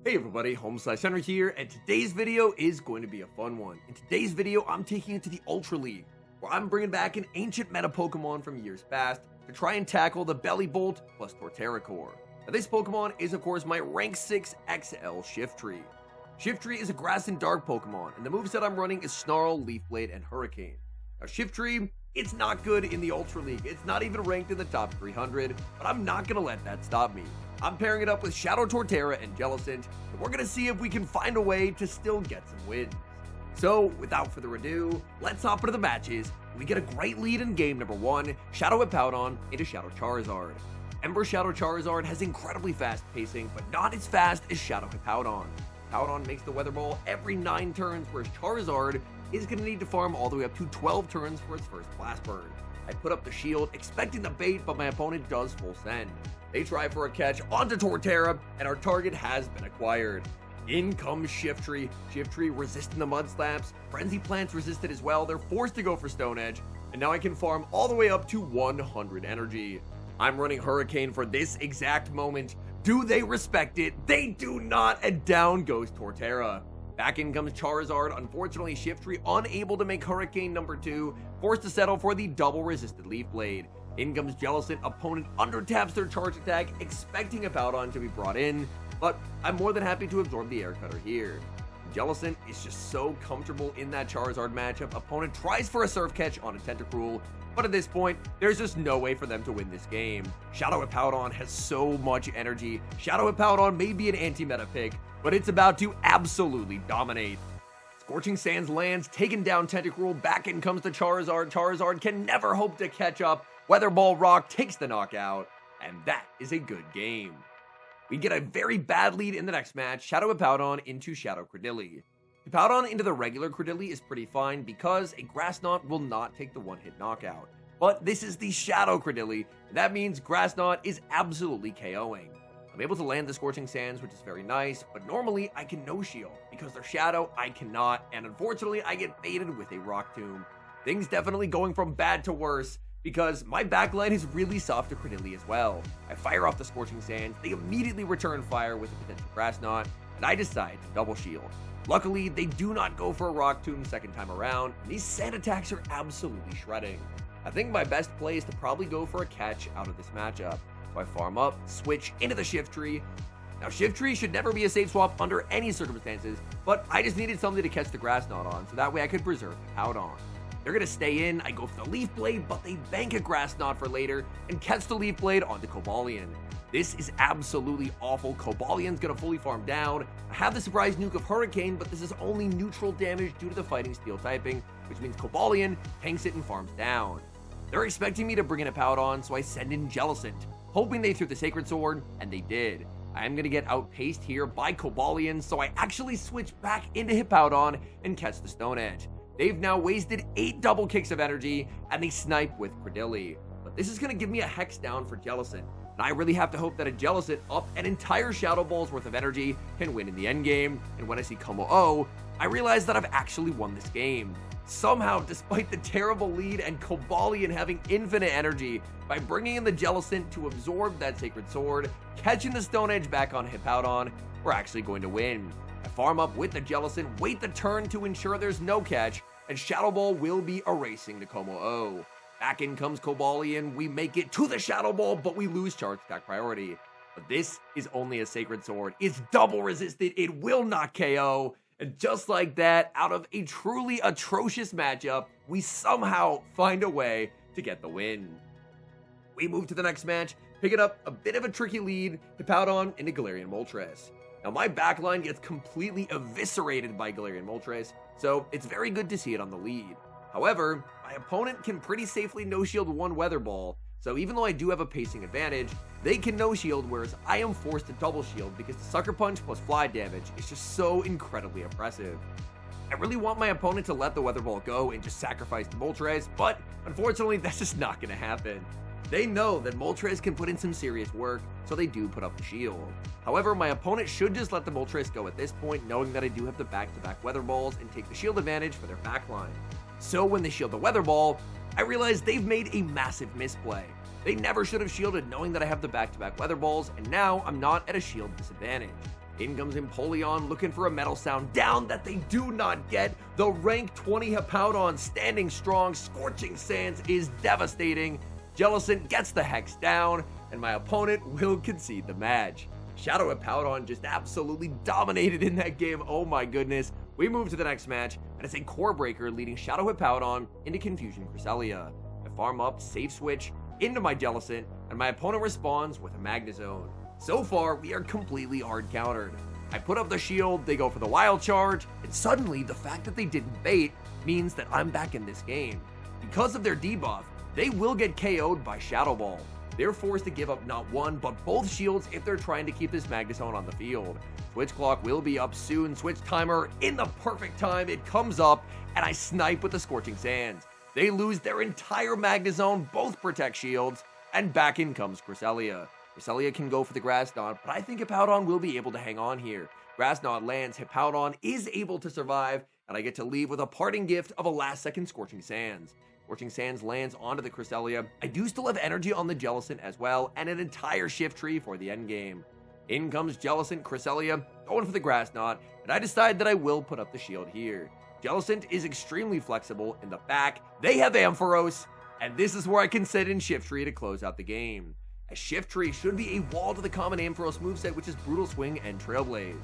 Hey everybody, HomeSliceHenry here, and today's video is going to be a fun one. In today's video, I'm taking it to the Ultra League, where I'm bringing back an ancient meta Pokemon from years past to try and tackle the Belly Bolt plus Torterra core. Now this Pokemon is of course my rank 6 XL Shiftry. Shiftry is a grass and dark Pokemon, and the moveset I'm running is Snarl, Leaf Blade, and Hurricane. Now Shiftry, it's not good in the Ultra League, it's not even ranked in the top 300, but I'm not going to let that stop me. I'm pairing it up with Shadow Torterra and Jellicent, and we're going to see if we can find a way to still get some wins. So, without further ado, let's hop into the matches. We get a great lead in game number 1, Shadow Hippowdon into Shadow Charizard. Ember Shadow Charizard has incredibly fast pacing, but not as fast as Shadow Hippowdon. Hippowdon makes the Weather Ball every 9 turns, whereas Charizard is going to need to farm all the way up to 12 turns for its first Blast Burn. I put up the shield, expecting the bait, but my opponent does full send. They try for a catch onto Torterra, and our target has been acquired. In comes Shiftry. Shiftry resisting the Mud Slaps. Frenzy Plants resisted as well. They're forced to go for Stone Edge, and now I can farm all the way up to 100 energy. I'm running Hurricane for this exact moment. Do they respect it? They do not, and down goes Torterra. Back in comes Charizard. Unfortunately, Shiftry unable to make Hurricane number 2, forced to settle for the double resisted Leaf Blade. In comes Jellicent. Opponent undertaps their charge attack, expecting Hippowdon to be brought in, but I'm more than happy to absorb the air cutter here. Jellicent is just so comfortable in that Charizard matchup. Opponent tries for a Surf Catch on a Tentacruel, but at this point, there's just no way for them to win this game. Shadow Hippowdon has so much energy. Shadow Hippowdon may be an anti-meta pick, but it's about to absolutely dominate. Scorching Sands lands, taking down Tentacruel. Back in comes the Charizard. Charizard can never hope to catch up. Weather Ball Rock takes the knockout, and that is a good game. We get a very bad lead in the next match, Shadow Hippowdon into Shadow Credilli. Hippowdon into the regular Credilli is pretty fine because a Grass Knot will not take the one-hit knockout. But this is the Shadow Credilli, and that means Grass Knot is absolutely KOing. I'm able to land the Scorching Sands, which is very nice, but normally I can no-shield. Because they're Shadow, I cannot, and unfortunately I get baited with a Rock Tomb. Things definitely going from bad to worse, because my backline is really soft to Credilli as well. I fire off the Scorching Sands, they immediately return fire with a potential Grass Knot, and I decide to double shield. Luckily, they do not go for a Rock Tomb second time around, and these sand attacks are absolutely shredding. I think my best play is to probably go for a catch out of this matchup. So I farm up, switch into the Shiftry. Now Shiftry should never be a safe swap under any circumstances, but I just needed something to catch the Grass Knot on, so that way I could preserve Hippowdon. They're going to stay in, I go for the Leaf Blade, but they bank a Grass Knot for later and catch the Leaf Blade onto Cobalion. This is absolutely awful. Cobalion's going to fully farm down. I have the surprise nuke of Hurricane, but this is only neutral damage due to the Fighting Steel typing, which means Cobalion tanks it and farms down. They're expecting me to bring in a Hippowdon, so I send in Jellicent, hoping they threw the Sacred Sword, and they did. I am going to get outpaced here by Cobalion, so I actually switch back into Hippowdon and catch the Stone Edge. They've now wasted 8 double kicks of energy, and they snipe with Credilli. But this is going to give me a Hex down for Jellicent, and I really have to hope that a Jellicent up an entire Shadow Ball's worth of energy can win in the endgame, and when I see Como-O, I realize that I've actually won this game. Somehow, despite the terrible lead and Cobalion having infinite energy, by bringing in the Jellicent to absorb that Sacred Sword, catching the Stone Edge back on Hippowdon, we're actually going to win. I farm up with the Jellicent, wait the turn to ensure there's no catch, and Shadow Ball will be erasing the Como-O. Back in comes Cobalion, we make it to the Shadow Ball, but we lose charge attack priority. But this is only a Sacred Sword. It's double resisted, it will not KO. And just like that, out of a truly atrocious matchup, we somehow find a way to get the win. We move to the next match, picking up a bit of a tricky lead, Hippowdon into Galarian Moltres. Now my backline gets completely eviscerated by Galarian Moltres, so it's very good to see it on the lead. However, my opponent can pretty safely no-shield one Weather Ball, so even though I do have a pacing advantage, they can no-shield, whereas I am forced to double shield because the Sucker Punch plus fly damage is just so incredibly oppressive. I really want my opponent to let the Weather Ball go and just sacrifice the Moltres, but unfortunately that's just not going to happen. They know that Moltres can put in some serious work, so they do put up the shield. However, my opponent should just let the Moltres go at this point, knowing that I do have the back-to-back Weather Balls and take the shield advantage for their backline. So when they shield the Weather Ball, I realize they've made a massive misplay. They never should have shielded knowing that I have the back-to-back Weather Balls, and now I'm not at a shield disadvantage. In comes Empoleon looking for a Metal Sound down that they do not get. The rank 20 Hippowdon standing strong. Scorching Sands is devastating. Jellicent gets the Hex down, and my opponent will concede the match. Shadow Hippowdon just absolutely dominated in that game. Oh my goodness. We move to the next match, and it's a Core Breaker leading Shadow Hippowdon into Confusion Cresselia. I farm up, safe switch into my Jellicent, and my opponent responds with a Magnezone. So far, we are completely hard countered. I put up the shield, they go for the Wild Charge, and suddenly the fact that they didn't bait means that I'm back in this game. Because of their debuff, they will get KO'd by Shadow Ball. They're forced to give up not one, but both shields if they're trying to keep this Magnezone on the field. Switch clock will be up soon. Switch timer in the perfect time. It comes up, and I snipe with the Scorching Sands. They lose their entire Magnezone, both protect shields, and back in comes Cresselia. Cresselia can go for the Grass Knot, but I think Hippowdon will be able to hang on here. Grass Knot lands, Hippowdon is able to survive, and I get to leave with a parting gift of a last-second Scorching Sands. Scorching Sands lands onto the Cresselia. I do still have energy on the Jellicent as well, and an entire Shiftry for the endgame. In comes Jellicent, Cresselia, going for the Grass Knot, and I decide that I will put up the shield here. Jellicent is extremely flexible in the back. They have Ampharos, and this is where I can set in Shiftry to close out the game. A Shiftry should be a wall to the common Ampharos moveset, which is Brutal Swing and Trailblaze.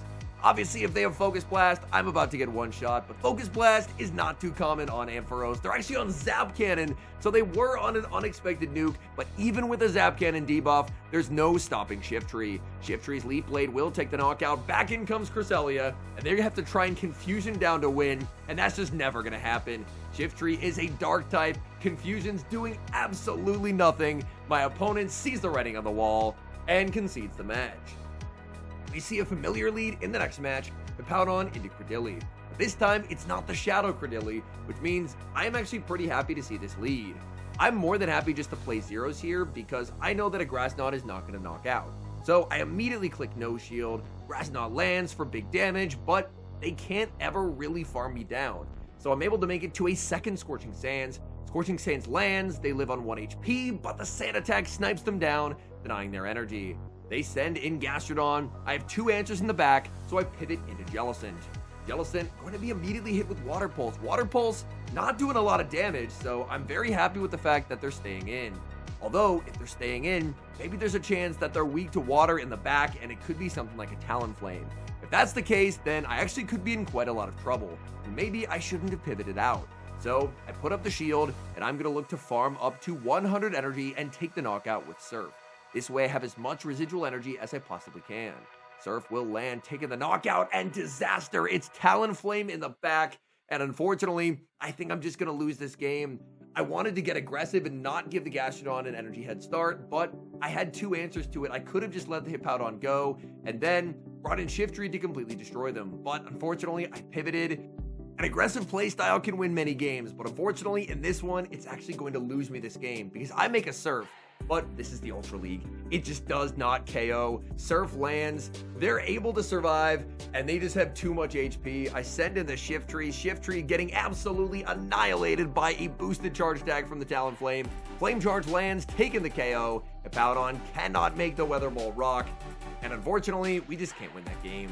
Obviously, if they have Focus Blast, I'm about to get one shot, but Focus Blast is not too common on Ampharos. They're actually on Zap Cannon, so they were on an unexpected nuke, but even with a Zap Cannon debuff, there's no stopping Shiftry. Shiftry's Leaf Blade will take the knockout. Back in comes Cresselia, and they're gonna have to try and Confusion down to win, and that's just never gonna happen. Shiftry is a Dark type. Confusion's doing absolutely nothing. My opponent sees the writing on the wall and concedes the match. We see a familiar lead in the next match, Hippowdon into Credilli. But this time, it's not the Shadow Credilli, which means I am actually pretty happy to see this lead. I'm more than happy just to play zeros here because I know that a Grass Knot is not going to knock out. So I immediately click No Shield. Grass Knot lands for big damage, but they can't ever really farm me down. So I'm able to make it to a second Scorching Sands. Scorching Sands lands, they live on 1 HP, but the Sand Attack snipes them down, denying their energy. They send in Gastrodon. I have 2 answers in the back, so I pivot into Jellicent. Jellicent going to be immediately hit with Water Pulse. Water Pulse not doing a lot of damage, so I'm very happy with the fact that they're staying in. Although, if they're staying in, maybe there's a chance that they're weak to water in the back, and it could be something like a Talonflame. If that's the case, then I actually could be in quite a lot of trouble, and maybe I shouldn't have pivoted out. So I put up the shield, and I'm going to look to farm up to 100 energy and take the knockout with Surf. This way I have as much residual energy as I possibly can. Surf will land, taking the knockout, and disaster. It's Talonflame in the back, and unfortunately, I think I'm just going to lose this game. I wanted to get aggressive and not give the Gastrodon an energy head start, but I had 2 answers to it. I could have just let the Hippowdon go, and then brought in Shiftry to completely destroy them. But unfortunately, I pivoted. An aggressive playstyle can win many games, but unfortunately, in this one, it's actually going to lose me this game because I make a Surf. But this is the Ultra League. It just does not KO. Surf lands, they're able to survive, and they just have too much HP. I send in the Shiftry. Shiftry getting absolutely annihilated by a boosted charge tag from the Talonflame. Flame Charge lands, taking the KO. Hippowdon cannot make the Weather Ball rock, and unfortunately, we just can't win that game.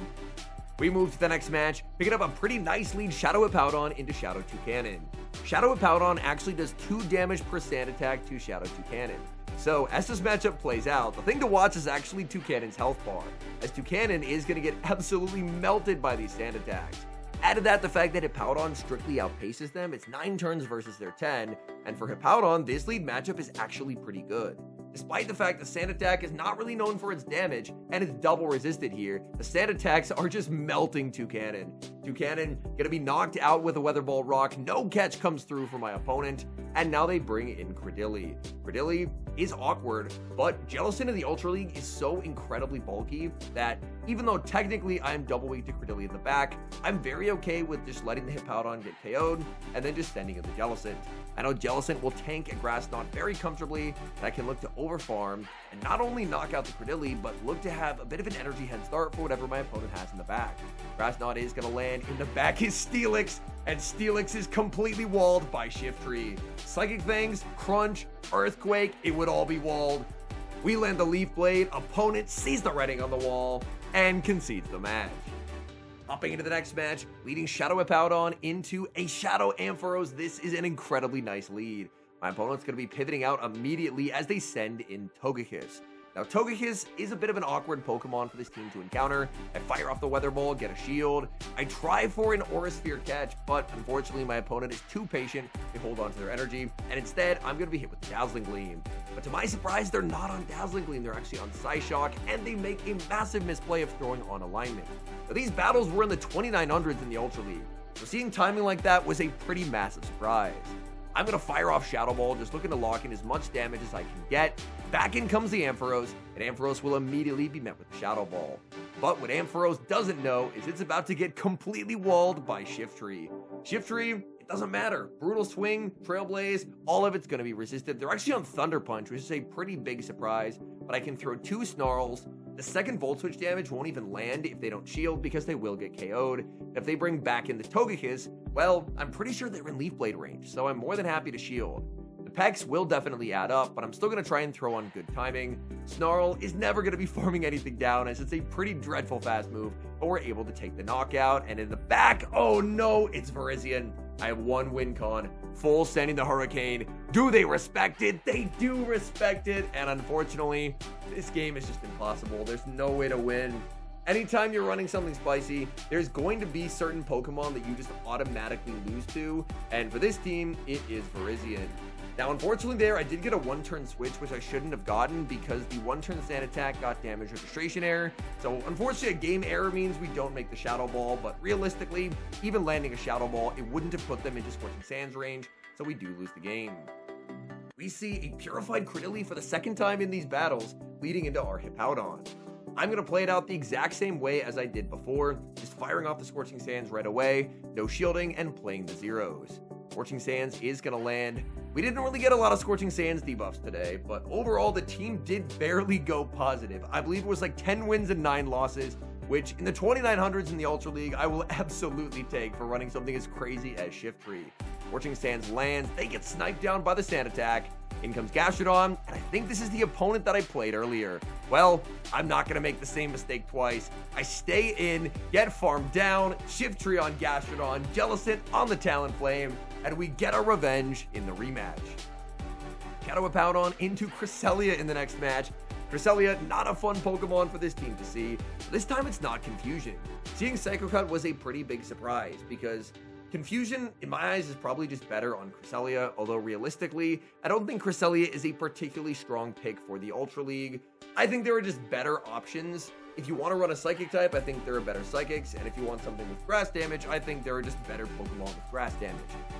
We move to the next match, picking up a pretty nice lead Shadow Hippowdon into Shadow Toucannon. Shadow Hippowdon actually does 2 damage per Sand Attack to Shadow Toucannon. So, as this matchup plays out, the thing to watch is actually Toucannon's health bar, as Toucannon is going to get absolutely melted by these Sand Attacks. Add to that the fact that Hippowdon strictly outpaces them. It's 9 turns versus their 10, and for Hippowdon, this lead matchup is actually pretty good. Despite the fact the Sand Attack is not really known for its damage, and it's double resisted here, the Sand Attacks are just melting Toucannon. Toucannon gonna be knocked out with a Weather Ball Rock, no catch comes through for my opponent, and now they bring in Credilli. Credilli is awkward, but Jellicent in the Ultra League is so incredibly bulky that even though technically I'm double weak to Credilli in the back, I'm very okay with just letting the Hippowdon get KO'd and then just sending in the Jellicent. I know Jellicent will tank a Grass Knot very comfortably, and I can look to overfarm and not only knock out the Credilli, but look to have a bit of an energy head start for whatever my opponent has in the back. Grass Knot is going to land. In the back is Steelix, and Steelix is completely walled by Shiftry. Psychic Fangs, Crunch, Earthquake, it would all be walled. We land the Leaf Blade, opponent sees the writing on the wall, and concedes the match. Hopping into the next match, leading Shadow Hippowdon into a Shadow Ampharos. This is an incredibly nice lead. My opponent's going to be pivoting out immediately as they send in Togekiss. Now, Togekiss is a bit of an awkward Pokemon for this team to encounter. I fire off the Weather Ball, get a shield. I try for an Aura Sphere catch, but unfortunately my opponent is too patient. They hold on to their energy, and instead I'm going to be hit with Dazzling Gleam. But to my surprise, they're not on Dazzling Gleam. They're actually on Psyshock, and they make a massive misplay of throwing on Alignment. Now, these battles were in the 2900s in the Ultra League, so seeing timing like that was a pretty massive surprise. I'm going to fire off Shadow Ball, just looking to lock in as much damage as I can get. Back in comes the Ampharos, and Ampharos will immediately be met with the Shadow Ball. But what Ampharos doesn't know is it's about to get completely walled by Shiftry. Shiftry, it doesn't matter. Brutal Swing, Trailblaze, all of it's going to be resisted. They're actually on Thunder Punch, which is a pretty big surprise, but I can throw 2 Snarls. The second Volt Switch damage won't even land if they don't shield because they will get KO'd. If they bring back in the Togekiss, well, I'm pretty sure they're in Leaf Blade range, so I'm more than happy to shield. The Pex will definitely add up, but I'm still going to try and throw on good timing. Snarl is never going to be farming anything down as it's a pretty dreadful fast move, but we're able to take the knockout, and in the back, oh no, it's Virizion. I have 1 win con, full sending the Hurricane. Do they respect it? They do respect it, and unfortunately, this game is just impossible. There's no way to win. Anytime you're running something spicy, there's going to be certain Pokemon that you just automatically lose to, and for this team, it is Virizion. Now, unfortunately there, I did get a 1-turn switch, which I shouldn't have gotten because the 1-turn Sand Attack got damage registration error. So, unfortunately, a game error means we don't make the Shadow Ball, but realistically, even landing a Shadow Ball, it wouldn't have put them into Scorching Sands range, so we do lose the game. We see a Purified Credilli for the second time in these battles, leading into our Hippowdon. I'm going to play it out the exact same way as I did before, just firing off the Scorching Sands right away, no shielding, and playing the zeros. Scorching Sands is going to land. We didn't really get a lot of Scorching Sands debuffs today, but overall the team did barely go positive. I believe it was like 10 wins and 9 losses, which in the 2900s in the Ultra League, I will absolutely take for running something as crazy as Shiftry. Scorching Sands lands, they get sniped down by the Sand Attack. In comes Gastrodon, and I think this is the opponent that I played earlier. Well, I'm not going to make the same mistake twice. I stay in, get farmed down, Shiftry on Gastrodon, Jellicent on the Talonflame, and we get our revenge in the rematch. Shadow Hippowdon into Cresselia in the next match. Cresselia, not a fun Pokemon for this team to see. This time it's not Confusion. Seeing Psycho Cut was a pretty big surprise because Confusion, in my eyes, is probably just better on Cresselia, although realistically, I don't think Cresselia is a particularly strong pick for the Ultra League. I think there are just better options. If you want to run a Psychic type, I think there are better Psychics, and if you want something with Grass damage, I think there are just better Pokemon with Grass damage.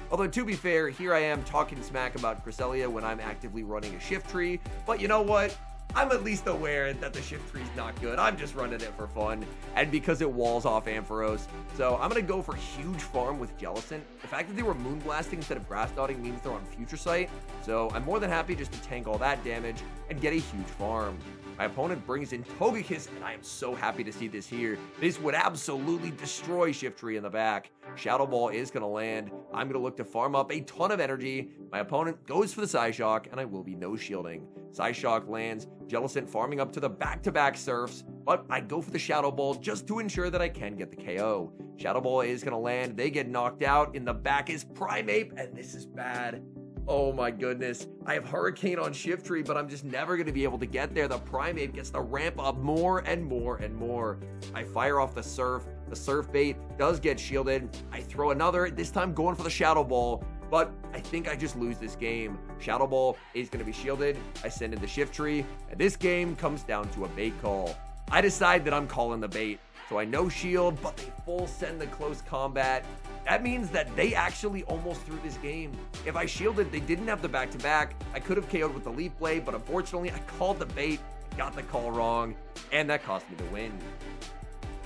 Although, to be fair, here I am talking smack about Cresselia when I'm actively running a Shiftry, but you know what? I'm at least aware that the Shiftry's not good. I'm just running it for fun, and because it walls off Ampharos. So I'm going to go for huge farm with Jellicent. The fact that they were Moonblasting instead of Grass Dotting means they're on Future Sight, so I'm more than happy just to tank all that damage and get a huge farm. My opponent brings in Togekiss, and I am so happy to see this here. This would absolutely destroy Shiftry in the back. Shadow Ball is going to land. I'm going to look to farm up a ton of energy. My opponent goes for the Psyshock, and I will be no shielding. Psyshock lands, Jellicent farming up to the back-to-back Surfs, but I go for the Shadow Ball just to ensure that I can get the KO. Shadow Ball is going to land. They get knocked out. In the back is Primeape, and this is bad. Oh my goodness. I have Hurricane on Shiftry, but I'm just never going to be able to get there. The Primeape gets to ramp up more and more and more. I fire off the Surf. The Surf Bait does get shielded. I throw another, this time going for the Shadow Ball, but I think I just lose this game. Shadow Ball is going to be shielded. I send in the Shiftry, and this game comes down to a bait call. I decide that I'm calling the bait. So I no shield, but they full send the close combat. That means that they actually almost threw this game. If I shielded, they didn't have the back-to-back. I could have KO'd with the Leaf Blade, but unfortunately, I called the bait, got the call wrong, and that cost me the win.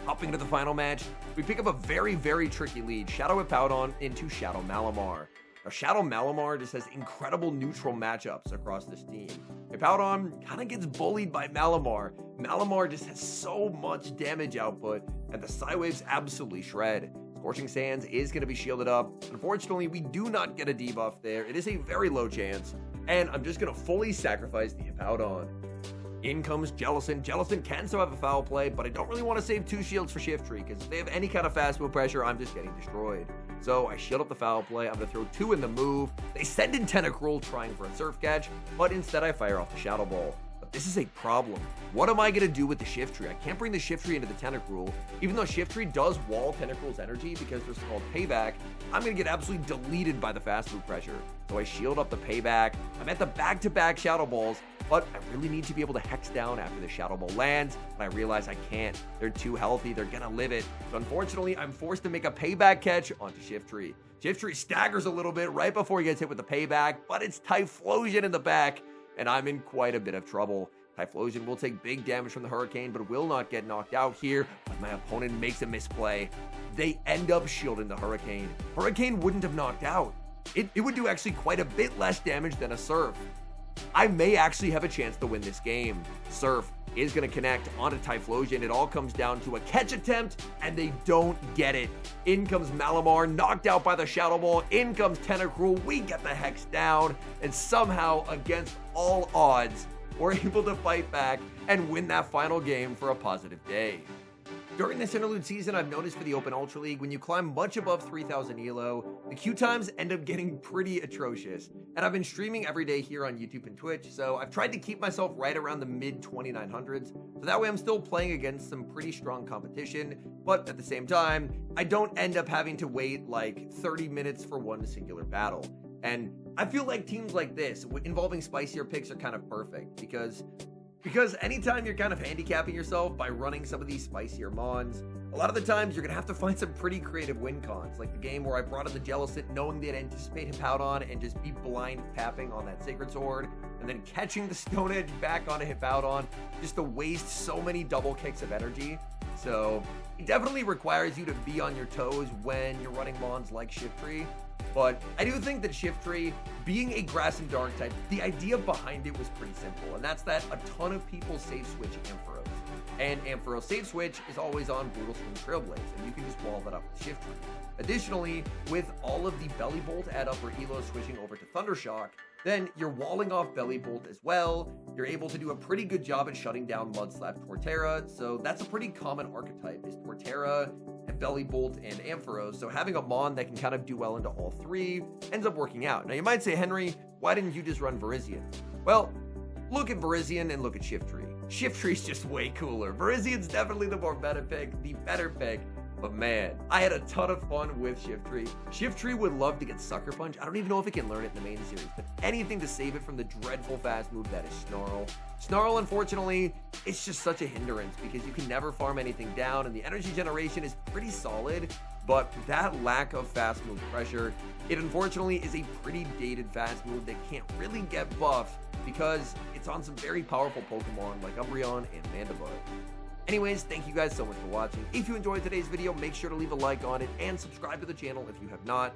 Hopping to the final match, we pick up a very, very tricky lead. Shadow Hippowdon into Shadow Malamar. Now, Shadow Malamar just has incredible neutral matchups across this team. Hippowdon kind of gets bullied by Malamar. Malamar just has so much damage output, and the Psywaves absolutely shred. Scorching Sands is going to be shielded up. Unfortunately, we do not get a debuff there. It is a very low chance, and I'm just going to fully sacrifice the Hippowdon. In comes Jellicent. Jellicent can still have a foul play, but I don't really want to save 2 shields for Shiftry, because if they have any kind of fast move pressure, I'm just getting destroyed. So I shield up the foul play. I'm going to throw 2 in the move. They send in Tentacruel trying for a Surf Catch, but instead I fire off the Shadow Ball. But this is a problem. What am I going to do with the Shiftry? I can't bring the Shiftry into the Tentacruel. Even though Shiftry does wall Tentacruel's energy because there's called Payback, I'm going to get absolutely deleted by the fast move pressure. So I shield up the Payback. I'm at the back-to-back Shadow Balls, but I really need to be able to Hex down after the Shadow Ball lands, and I realize I can't. They're too healthy. They're going to live it. So unfortunately, I'm forced to make a Payback catch onto Shiftry. Shiftry staggers a little bit right before he gets hit with the Payback, but it's Typhlosion in the back, and I'm in quite a bit of trouble. Typhlosion will take big damage from the Hurricane, but will not get knocked out here. But my opponent makes a misplay. They end up shielding the Hurricane. Hurricane wouldn't have knocked out. It would do actually quite a bit less damage than a Surf. I may actually have a chance to win this game. Surf is going to connect onto Typhlosion. It all comes down to a catch attempt, and they don't get it. In comes Malamar, knocked out by the Shadow Ball. In comes Tentacruel. We get the Hex down, and somehow, against all odds, we're able to fight back and win that final game for a positive day. During this interlude season, I've noticed for the Open Ultra League, when you climb much above 3,000 ELO, the queue times end up getting pretty atrocious. And I've been streaming every day here on YouTube and Twitch, so I've tried to keep myself right around the mid-2900s, so that way I'm still playing against some pretty strong competition, but at the same time, I don't end up having to wait like 30 minutes for one singular battle. And I feel like teams like this, involving spicier picks, are kind of perfect, because anytime you're kind of handicapping yourself by running some of these spicier mons, a lot of the times you're going to have to find some pretty creative win cons, like the game where I brought in the Jellicent knowing they'd anticipate Hippowdon and just be blind tapping on that Sacred Sword, and then catching the Stone Edge back onto Hippowdon, just to waste so many double kicks of energy. So it definitely requires you to be on your toes when you're running mons like Shiftry. But I do think that Shiftry, being a Grass and Dark type, the idea behind it was pretty simple, and that's that a ton of people save switch Ampharos. And Ampharos save switch is always on Brutal Swing Trailblaze, and you can just wall that up with Shiftry. Additionally, with all of the Belly Bolt add up or Elo switching over to Thundershock, then you're walling off Belly Bolt as well. You're able to do a pretty good job at shutting down Mudslap Torterra, so that's a pretty common archetype, is Torterra and Belly Bolt and Ampharos, so having a Mon that can kind of do well into all three ends up working out. Now you might say, Henry, why didn't you just run Virizion? Well, look at Virizion and look at Shiftry. Shiftry's just way cooler. Virizion's definitely the more meta pick, the better pick, but man, I had a ton of fun with Shiftry. Shiftry would love to get Sucker Punch. I don't even know if it can learn it in the main series, but anything to save it from the dreadful fast move that is Snarl. Snarl, unfortunately, it's just such a hindrance because you can never farm anything down, and the energy generation is pretty solid, but that lack of fast move pressure, it unfortunately is a pretty dated fast move that can't really get buffed because it's on some very powerful Pokemon like Umbreon and Mandibuzz. Anyways, thank you guys so much for watching. If you enjoyed today's video, make sure to leave a like on it and subscribe to the channel if you have not.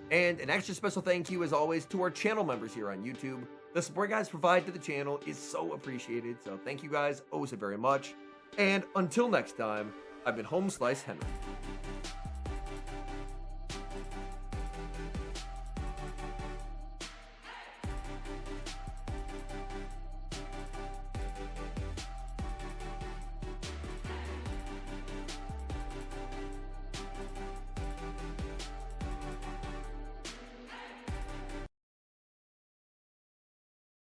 And an extra special thank you, as always, to our channel members here on YouTube. The support you guys provide to the channel is so appreciated, so thank you guys oh so very much. And until next time, I've been HomeSliceHenry.